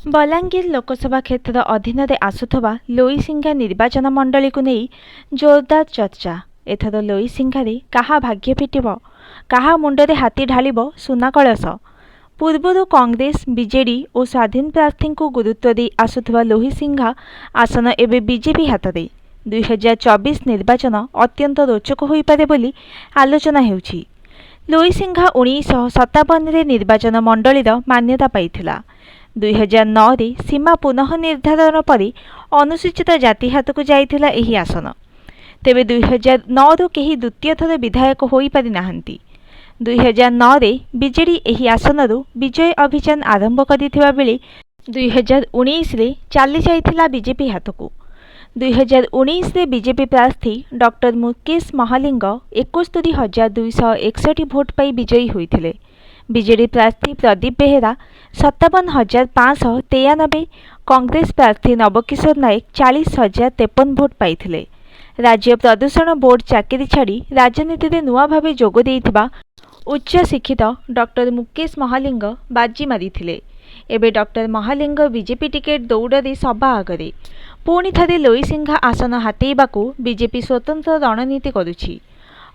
बलांगीर लोकसभा क्षेत्र अधीन आसुवा लोईसिंघा निर्वाचन मंडली को नहीं जोरदार चर्चा। एथर लोईसिंघारे कहा भाग्य फिटिब, कहा मुंडरे हाथी ढालिब सुना कलश। पूर्वर कांग्रेस बीजेडी और स्वाधीन प्रार्थी को गुरुत्व दे आसुवा लोईसिंघा आसन एवं बीजेपी हाथ में 2024 निर्वाचन अत्यंत रोचक हो पारे बोली आलोचना होउछि। लोईसिंघा 1957 निर्वाचन मंडलीर मान्यता पाइथिला। 2009 रे सीमा पुनः निर्धारण पर अनुसूचित जाति हाथ को जाइथिला एही आसन। तेबे 2009 रु केही द्वितीय थर विधायक होई पारि नाहंती। 2009 रे बीजेडी एही आसनरु विजय अभियान आरंभ करिथिबा बेले 2019 रे चली जाइथिला बीजेपी हाथ को। 2019 रे बीजेपी प्रार्थी डॉक्टर मुकेश महालिंग 71,261 भोट पाई विजयी होइथिले। बीजेडी प्रार्थी प्रदीप बेहेरा 57,593, कांग्रेस प्रार्थी नवकिशोर नायक 40,053 भोट पाइथिले। राज्य प्रदूषण बोर्ड चाकरी छाड़ी राजनीति में नुआ भावे जोग देइथिबा उच्च शिक्षित डॉक्टर मुकेश महालिंग बाजी मारिथिले। एबे डॉक्टर महालिंग बीजेपी टिकेट दौड़े सभा आगरे पुणी थे लोईसिंघा आसन हातेइबाकू बीजेपी स्वतंत्र रणनीति करुछि।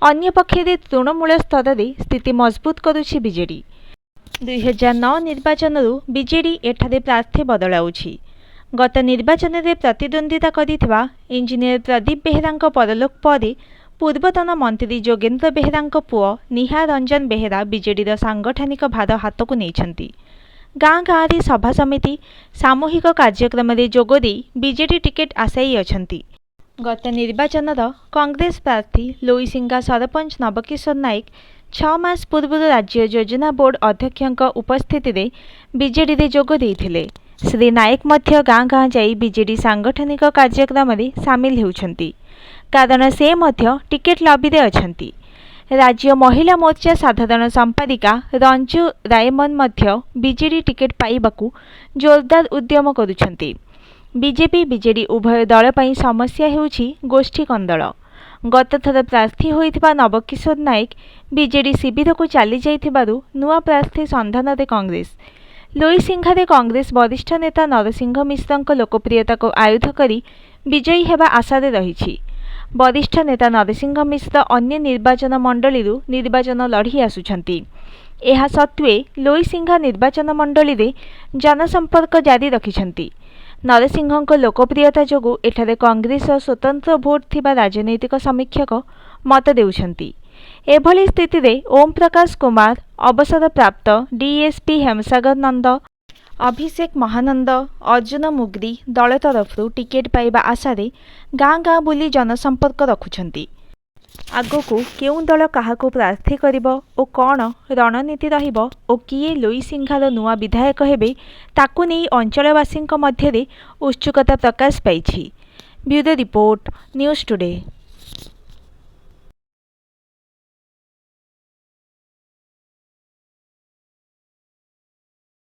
अन्य पक्षे तृणमूल स्तर में स्थिति मजबूत करुछि बीजेडी। 2009 निर्वाचन बीजेडी एठारे प्रार्थी बदलाउछि। गत निर्वाचन में प्रतिद्वंदिता करिथिबा इंजीनियर प्रदीप बेहेरा परलोक पर पूर्वतन मंत्री जोगेन्द्र बेहेरा पुओ निहार रंजन बेहेरा बीजेडी सांगठनिक भार हाथ को नहीं। गाँ गाँव में सभा समिति सामूहिक कार्यक्रम में जोगदे बीजेडी टिकेट आशायी अछंती। गत निर्वाचन कांग्रेस प्रार्थी लोईसिंघा सरपंच नवकिशोर नायक 6 मास पूर्व राज्य योजना बोर्ड अध्यक्ष उपस्थित में बीजेडी रे जोग देइथिले। श्री नायक मध्य गाँ गाँ जाई बीजेडी सांगठनिक कार्यक्रम में सामिल होउछंती, कारण से मध्य टिकेट लबी रे अछंती। राज्य महिला मोर्चा साधारण संपादिका रंजू रायमन मध्य बीजेडी टिकेट पाइबाकू जोरदार उद्यम करुछंती। बीजेपी बीजेडी उभय दल पई समस्या हेउछि गोष्ठी कंदल। गत थर प्रार्थी होइथिबा नवकिशोर नायक बीजेडी शिविर को चली जाइथिबारु नुआ प्रार्थी संधान रे कांग्रेस लोईसिंघारे कांग्रेस वरिष्ठ नेता नरसिंह मिश्रଙ୍କ लोकप्रियता को आयुध करी विजयी हेबा आशा रे रहिछि। वरिष्ठ नेता नरसिंह मिश्र अन्य निर्वाचन मंडली निर्वाचन लड़ी आसुछंती। एहा सत्वे लोईसिंघा निर्वाचन मंडली रे जनसंपर्क जारी रखिछंती। नरसिंह लोकप्रियता जोगु एठारे कांग्रेस स्वतंत्र भोट थिबा राजनैतिक समीक्षक मत देउछंती। एभली स्थिति रे ओम प्रकाश कुमार, अवसर प्राप्त डीएसपी हेमसागर नंद, अभिषेक महानंद, अर्जुन मुगरी दल तरफरु टिकेट पाइबा आशा गाँ गाँ बुली जनसंपर्क रखुछंती। आगकू केउ दल काहाकू प्रार्थी करिबो ओ कौन रणनीति रहिबो ओ किए लोईसिंघार नुआ विधायक हेबे ताकू नहीं अंचलवासी मध्य उत्सुकता प्रकाश पाइछि। Bureau report, news today.